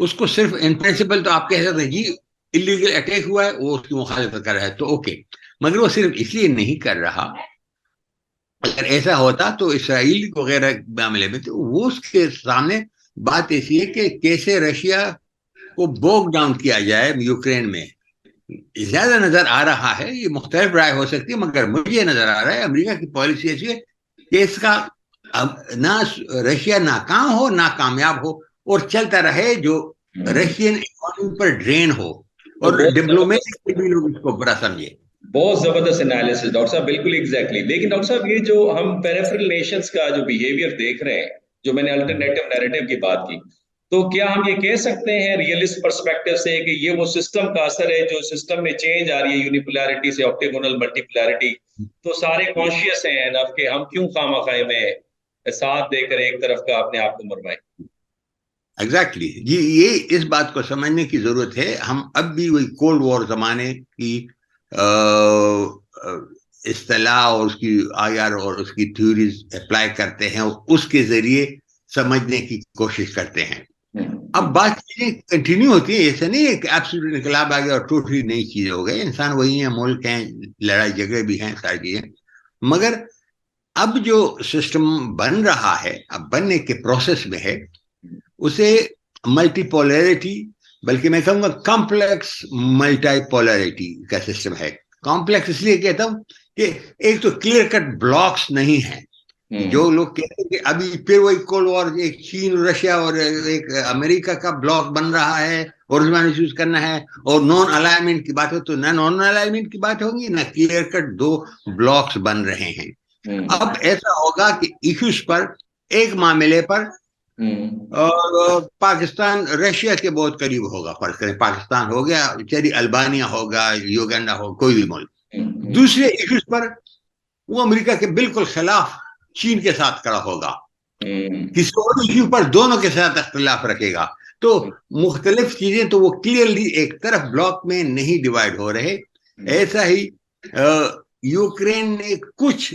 اس کو صرف in principle تو آپ کہہ سکتے ہیں جی اللیگل اٹیک ہوا ہے وہ اس کی مخالفت کر رہا ہے تو اوکے، مگر وہ صرف اس لیے نہیں کر رہا. اگر ایسا ہوتا تو اسرائیل وغیرہ معاملے میں تو وہ اس کے سامنے بات ایسی ہے کہ کیسے رشیا کو بوک ڈاؤن کیا جائے یوکرین میں زیادہ نظر آ رہا ہے. یہ مختلف رائے ہو سکتی ہے مگر مجھے نظر آ رہا ہے امریکہ کی پالیسی ایسی ہے کہ اس کا نہ رشیا ناکام ہو نہ کامیاب ہو اور چلتا رہے جو رشین اکانومی پر ڈرین ہو اور ڈپلومیٹک بھی لوگ اس کو برا سمجھے. بہت زبردست انالیسس ڈاکٹر صاحب، بالکل ایگزیکٹلی. لیکن ڈاکٹر صاحب یہ جو ہم پیریفرل نیشنز کا جو بیہیویئر دیکھ رہے ہیں، جو میں نے الٹرنیٹو نیریٹو کی بات کی، تو کیا ہم یہ کہہ سکتے ہیں ریئلسٹ پرسپیکٹو سے کہ یہ وہ سسٹم کا اثر ہے جو سسٹم میں چینج آ رہی ہے یونیپولارٹی سے آکٹیگونل ملٹیپولارٹی، تو سارے کانشیس ہیں اب کہ ہم کیوں خواہ میں ساتھ دے کر ایک طرف کا اپنے آپ کو مرمائیں؟ ایگزیکٹلی جی، یہ اس بات کو سمجھنے کی ضرورت ہے. ہم اب بھی وہی کولڈ وار زمانے کی اصطلاح اور اس کی آیار اور اس کی تھیوریز اپلائی کرتے ہیں اور اس کے ذریعے سمجھنے کی کوشش کرتے ہیں. اب بات چیزیں کنٹینیو ہوتی ہیں، ایسا نہیں ہے کہ ایبسولوٹ انقلاب آ گیا اور ٹوٹلی نئی چیزیں ہو گئی. انسان وہی ہیں، ملک ہیں، لڑائی جھگڑے بھی ہیں، ساری چیزیں. مگر اب جو سسٹم بن رہا ہے، اب بننے کے پروسیس میں ہے، اسے ملٹی پولرٹی بلکہ میں کہوں گا کمپلیکس ملٹی پولرٹی کا سسٹم ہے. کمپلیکس اس لیے کہتا ہوں کہ ایک تو کلیئر کٹ بلاکس نہیں ہیں. جو لوگ کہتے ہیں کہ ابھی پھر وہی کولڈ وار، ایک چین رشیا اور ایک امریکہ کا بلاک بن رہا ہے اور اس میں ایشوز کرنا ہے اور نان الائنمنٹ کی بات ہو تو نہ نان الائنمنٹ کی بات ہوگی نہ کلیئر کٹ دو بلاکس بن رہے ہیں. اب ایسا ہوگا کہ ایشوز پر ایک معاملے پر اور پاکستان رشیا کے بہت قریب ہوگا. فرض کریں پاکستان ہو گیا، چری البانیہ ہوگا، یوگنڈا ہو، کوئی بھی ملک. دوسرے ایشوز پر وہ امریکہ کے بالکل خلاف چین کے ساتھ کھڑا ہوگا. کسی اور ایشو پر دونوں کے ساتھ اختلاف رکھے گا. تو مختلف چیزیں تو وہ کلیئرلی ایک طرف بلاک میں نہیں ڈیوائڈ ہو رہے. ایسا ہی یوکرین نے کچھ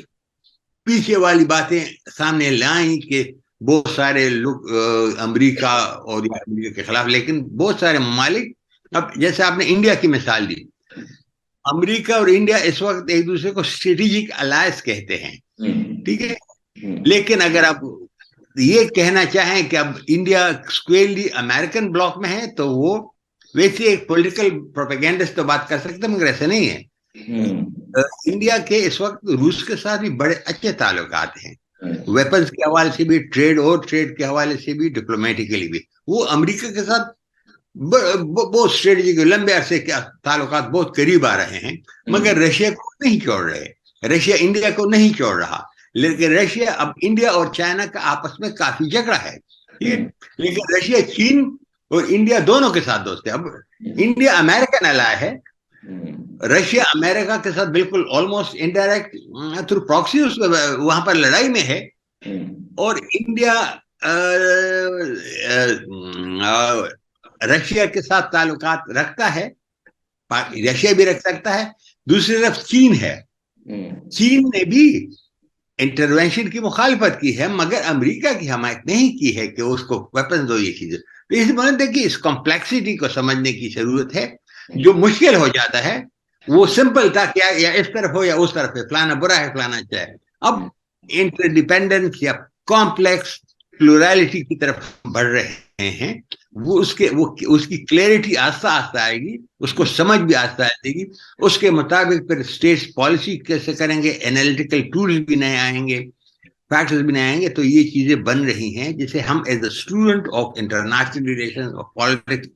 پیچھے والی باتیں سامنے لائیں کہ بہت سارے لوگ امریکہ اور امریکہ کے خلاف، لیکن بہت سارے ممالک، اب جیسے آپ نے انڈیا کی مثال دی، امریکہ اور انڈیا اس وقت ایک دوسرے کو اسٹریٹجک الائنس کہتے ہیں، ٹھیک ہے. لیکن اگر آپ یہ کہنا چاہیں کہ اب انڈیا اسکوئرلی امریکن بلاک میں ہے تو وہ ویسے ایک پولیٹیکل پروپیگنڈسٹ تو بات کر سکتے مگر ایسا نہیں ہے. انڈیا کے اس وقت روس کے ساتھ بھی بڑے اچھے تعلقات ہیں، ویپنز کے حوالے سے بھی، ٹریڈ کے حوالے سے بھی، ڈپلومیٹیکلی بھی. وہ امریکہ کے ساتھ بہت اسٹریٹجک لمبے عرصے کے تعلقات بہت قریب آ رہے ہیں. مگر رشیا کو نہیں چھوڑ رہے، رشیا انڈیا کو نہیں چھوڑ رہا. لیکن رشیا اب انڈیا اور چائنا کا آپس میں کافی جھگڑا ہے، ٹھیک ہے. لیکن رشیا چین اور انڈیا دونوں کے ساتھ دوست ہے. اب انڈیا امریکن الائی ہے، رشیا امریکہ کے ساتھ بالکل آلموسٹ انڈائریکٹ تھرو پراکسی وہاں پر لڑائی میں ہے. اور انڈیا رشیا کے ساتھ تعلقات رکھتا ہے، رشیا بھی رکھ سکتا ہے. دوسری طرف چین ہے، چین نے بھی انٹروینشن کی مخالفت کی ہے مگر امریکہ کی حمایت نہیں کی ہے کہ اس کو ویپن دو. یہ چیزیں تو اس بات ہے کہ اس کمپلیکسٹی کو سمجھنے کی ضرورت ہے. جو مشکل ہو جاتا ہے وہ سمپل تھا کہ یا اس طرف ہو یا اس طرف ہے، فلانا برا ہے فلانا اچھا ہے. اب انٹرڈیپینڈنس یا کمپلیکس پلورالٹی کی طرف بڑھ رہے ہیں. وہ اس کی کلیئرٹی آہستہ آہستہ آئے گی، اس کو سمجھ بھی آہستہ آئے گی. اس کے مطابق پھر اسٹیٹس پالیسی کیسے کریں گے، انالیٹیکل ٹولز بھی نئے آئیں گے، فیکٹرز بھی نئے آئیں گے. تو یہ چیزیں بن رہی ہیں جسے ہم as a student of international relations of politics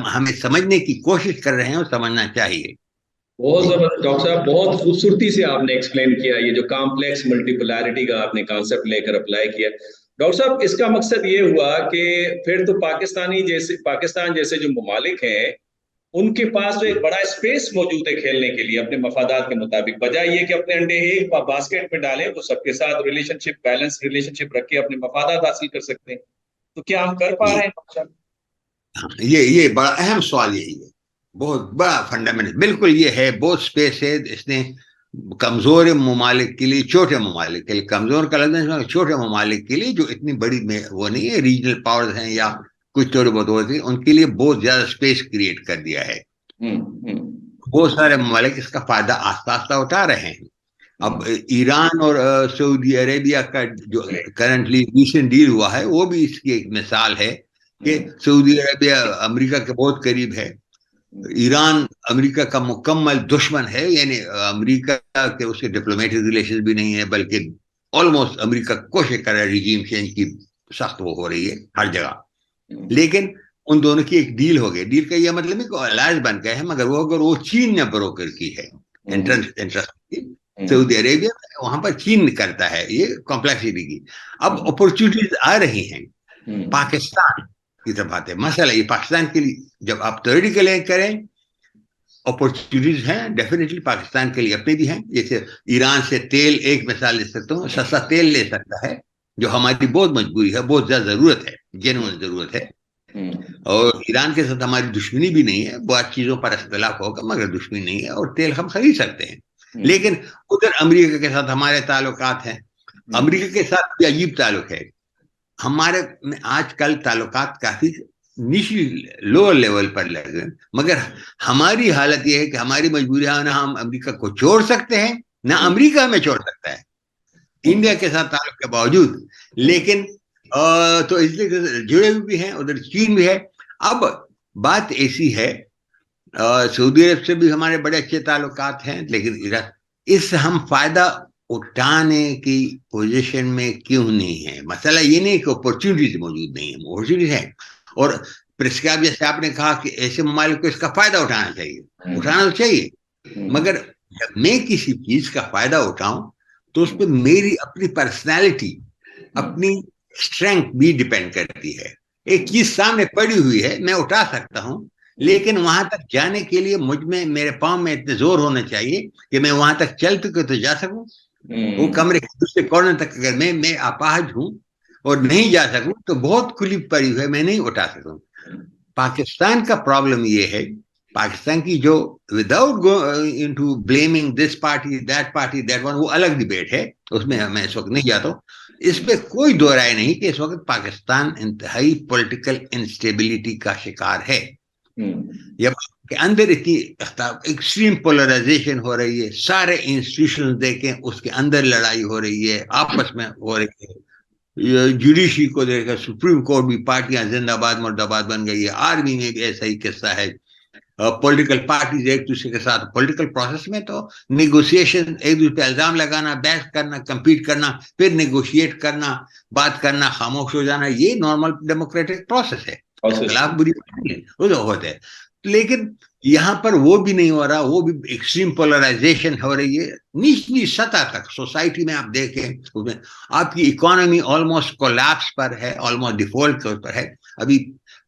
ہمیں سمجھنے کی کوشش کر رہے ہیں اور سمجھنا چاہیے. بہت زبردست ڈاکٹر صاحب، بہت خوبصورتی سے آپ نے ایکسپلین کیا یہ جو کمپلیکس ملٹیپولارٹی کا آپ نے کانسیپٹ لے کر اپلائی کیا. ڈاکٹر صاحب اس کا مقصد یہ ہوا کہ پھر تو پاکستان جیسے جو ممالک ہیں ان کے پاس تو ایک بڑا اسپیس موجود ہے کھیلنے کے لیے اپنے مفادات کے مطابق، بجائے یہ کہ اپنے انڈے ایک باسکٹ میں ڈالیں وہ سب کے ساتھ بیلنس ریلیشن شپ رکھ کے اپنے مفادات حاصل کر سکتے ہیں. تو کیا ہم کر پا رہے ہیں ڈاکٹر صاحب؟ یہ بڑا اہم سوال یہی ہے، بہت بڑا فنڈامنٹل بالکل یہ ہے. بہت اسپیس ہے. اس نے کمزور ممالک کے لیے، چھوٹے ممالک کے لیے، کمزور کا لفظ چھوٹے ممالک کے لیے جو اتنی بڑی وہ نہیں ہے، ریجنل پاورز ہیں یا کچھ تھوڑے بہت ہوتے ہیں، ان کے لیے بہت زیادہ اسپیس کریٹ کر دیا ہے. بہت سارے ممالک اس کا فائدہ آہستہ آہستہ اٹھا رہے ہیں. اب ایران اور سعودی عربیہ کا جو کرنٹلی ریسنٹ ڈیل ہوا ہے وہ بھی اس کی ایک مثال ہے کہ سعودی عربیہ امریکہ کے بہت قریب ہے. ایران امریکہ کا مکمل دشمن ہے، یعنی امریکہ کے اس کے ڈپلومیٹک ریلیشن بھی نہیں ہے، بلکہ آلموسٹ امریکہ کوشش کر رہا ہے ریجیم چینج کی، سخت وہ ہو رہی ہے ہر جگہ. لیکن ان دونوں کی ایک ڈیل ہو گئی. ڈیل کا یہ مطلب ہے کہ الائنس بن گئے ہیں، مگر اگر وہ چین نے بروکر کی ہے انٹرسٹ کی. سعودی عربیہ وہاں پر چین کرتا ہے یہ کمپلیکسٹی کی. اب اپرچونیٹیز آ رہی ہیں پاکستان کی طرف آتے. مسئلہ یہ پاکستان کے لیے جب آپ تھیوریٹیکل کریں اپرچونیٹیز ہیں ڈیفینیٹلی پاکستان کے لیے اپنے بھی ہیں. جیسے ایران سے تیل، ایک مثال لے سکتا ہوں، سستا تیل لے سکتا ہے جو ہماری بہت مجبوری ہے، بہت زیادہ ضرورت ہے، جینوئن ضرورت ہے. اور ایران کے ساتھ ہماری دشمنی بھی نہیں ہے، بہت چیزوں پر اختلاف ہوگا مگر دشمنی نہیں ہے، اور تیل ہم خرید سکتے ہیں. لیکن ادھر امریکہ کے ساتھ ہمارے تعلقات ہیں. امریکہ کے ساتھ بھی عجیب تعلق ہے. ہمارے آج کل تعلقات کافی نچلی لوور لیول پر لگ گئے، مگر ہماری حالت یہ ہے کہ ہماری مجبوری ہے، نہ ہم امریکہ کو چھوڑ سکتے ہیں نہ امریکہ ہمیں چھوڑ سکتا ہے انڈیا کے ساتھ تعلق کے باوجود. لیکن تو اس لیے جڑے ہوئے بھی ہیں، ادھر چین بھی ہے. اب بات ایسی ہے سعودی عرب سے بھی ہمارے بڑے اچھے تعلقات ہیں، لیکن اس سے ہم فائدہ اٹھانے کی پوزیشن میں کیوں نہیں ہے؟ مسئلہ یہ نہیں کہ اپرچونیٹیز موجود نہیں ہیں، اپرچونیٹیز ہیں. اور پرسکرائب جیسے آپ نے کہا کہ ایسے ممالک کو اس کا فائدہ اٹھانا چاہیے، اٹھانا تو چاہیے، مگر جب میں کسی چیز کا فائدہ اٹھاؤں تو اس پہ میری اپنی پرسنالٹی، اپنی اسٹرینتھ بھی ڈیپینڈ کرتی ہے. ایک چیز سامنے پڑی ہوئی ہے، میں اٹھا سکتا ہوں، لیکن وہاں تک جانے کے لیے مجھ میں، میرے پاؤں میں اتنے زور ہونا چاہیے کہ میں وہاں تک چل کے تو جا سکوں. وہ کمرے کے دوسرے کارنر تک اگر میں اپاہج ہوں اور نہیں جا سکوں تو بہت کھلی پڑی ہوئی ہے، میں نہیں اٹھا سکوں. پاکستان کا پرابلم یہ ہے، پاکستان کی جو without into blaming this party that party that one, وہ الگ ڈبیٹ ہے، اس میں میں اس وقت نہیں جاتا ہوں. اس پہ کوئی دو رائے نہیں کہ اس وقت پاکستان انتہائی پولیٹیکل انسٹیبلٹی کا شکار ہے. کے اندر اتنی ایکسٹریم پولرائزیشن ہو رہی ہے، سارے انسٹیٹیوشن دیکھیں اس کے اندر لڑائی ہو رہی ہے، آپس میں ہو رہی ہے. جوڈیشری کو دیکھیں، سپریم کورٹ بھی پارٹیاں زندہ باد مرد آباد بن گئی ہے. آرمی میں بھی ایسا ہی قصہ ہے. پولیٹیکل پارٹیز ایک دوسرے کے ساتھ پولیٹیکل پروسیس میں تو نیگوسیشن، ایک دوسرے پہ الزام لگانا، بحث کرنا، کمپیٹ کرنا، پھر نیگوشیٹ کرنا، بات کرنا، خاموش ہو جانا، یہ نارمل ڈیموکریٹک پروسیس ہے. خلاف بری ہوتا ہے. لیکن یہاں پر وہ بھی نہیں ہو رہا، وہ بھی ایکسٹریم پولرائزیشن ہو رہی ہے نچلی سطح تک. سوسائٹی میں آپ دیکھیں اس میں آپ کی اکانومی آلموسٹ کولیپس پر ہے، آلموسٹ ڈیفالٹ کے پر ہے. ابھی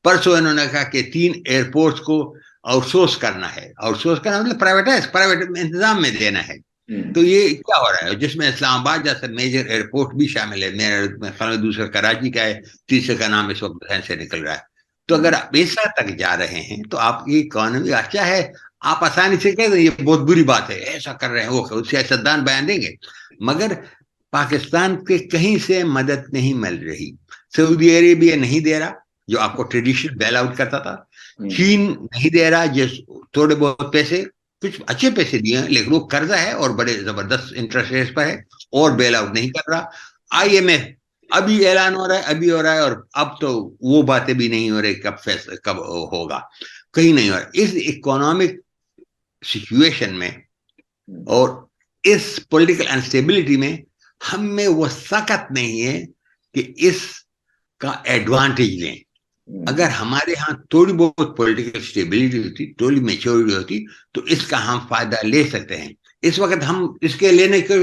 پرسوں انہوں نے کہا کہ 3 ایئرپورٹس کو آؤٹ سورس کرنا ہے. آؤٹ سورس کرنا مطلب پرائیویٹ انتظام میں دینا ہے. تو یہ کیا ہو رہا ہے جس میں اسلام آباد جیسا میجر ایئرپورٹ بھی شامل ہے. میرا دوسرا کراچی کا ہے، تیسرے کا نام اس وقت ذہن سے نکل رہا ہے. تو اگر آپ ایسا تک جا رہے ہیں تو آپ کی اکانومی اچھا ہے، آپ آسانی سے کہہ دیں یہ بہت بری بات ہے، ایسا کر رہے ہیں، وہ سیاستدان بیان دیں گے، مگر پاکستان کے کہیں سے مدد نہیں مل رہی. سعودی عربیہ نہیں دے رہا جو آپ کو ٹریڈیشنل بیل آؤٹ کرتا تھا. چین نہیں دے رہا، جس تھوڑے بہت پیسے، کچھ اچھے پیسے دیے ہیں لیکن وہ قرضہ ہے اور بڑے زبردست انٹرسٹ ریٹ پر ہے، اور بیل آؤٹ نہیں کر رہا. IMF ابھی اعلان ہو رہا ہے، ابھی ہو رہا ہے، اور اب تو وہ باتیں بھی نہیں ہو رہی کب ہوگا، کہیں نہیں ہو رہا. اس اکنامک سچویشن میں اور اس پولیٹیکل انسٹیبلٹی میں ہم میں وہ سخت نہیں ہے کہ اس کا ایڈوانٹیج لیں. اگر ہمارے ہاں تھوڑی بہت پولیٹیکل اسٹیبلٹی ہوتی، تھوڑی میچورٹی ہوتی تو اس کا ہم فائدہ لے سکتے ہیں. اس وقت ہم اس کے لینے کے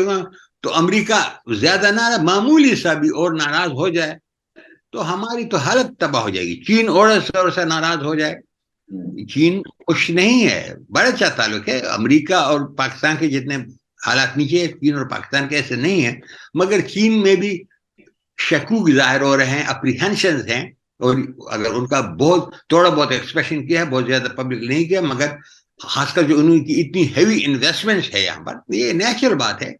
تو امریکہ زیادہ نہ معمولی سا بھی اور ناراض ہو جائے تو ہماری تو حالت تباہ ہو جائے گی. چین اور سے ناراض ہو جائے، چین خوش نہیں ہے، بڑا اچھا تعلق ہے. امریکہ اور پاکستان کے جتنے حالات نیچے ہیں، چین اور پاکستان کے ایسے نہیں ہیں، مگر چین میں بھی شکوک ظاہر ہو رہے ہیں، اپریہنشنز ہیں، اور اگر ان کا بہت تھوڑا بہت ایکسپریشن کیا ہے، بہت زیادہ پبلک نہیں کیا، مگر خاص کر جو انہوں کی اتنی ہیوی انویسٹمنٹ ہے یہاں پر، یہ نیچرل بات ہے،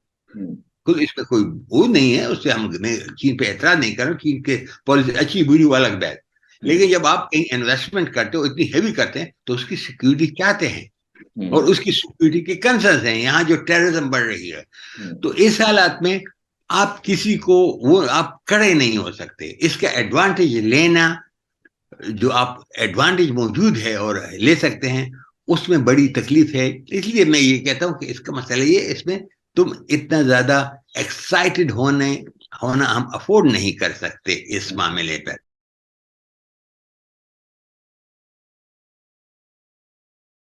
خود اس پہ کوئی وہ نہیں ہے. اس سے ہم چین پہ اعتراض نہیں کر رہے، چین کے پالیسی اچھی بری وہ الگ بات، لیکن جب آپ کہیں انویسٹمنٹ کرتے ہو اتنی ہیوی کرتے ہیں تو اس کی سیکیورٹی چاہتے ہیں اور اس کی سیکیورٹی کے کنسرنس ہیں. یہاں جو ٹیررزم بڑھ رہی ہے تو اس حالات میں آپ کسی کو وہ آپ کڑے نہیں ہو سکتے. اس کا ایڈوانٹیج لینا جو آپ ایڈوانٹیج موجود ہے اور لے سکتے ہیں اس میں بڑی تکلیف ہے. اس لیے میں یہ کہتا ہوں کہ اس کا مسئلہ یہ اس میں تم اتنا زیادہ ایکسائٹڈ ہونا ہم افورڈ نہیں کر سکتے اس معاملے پر.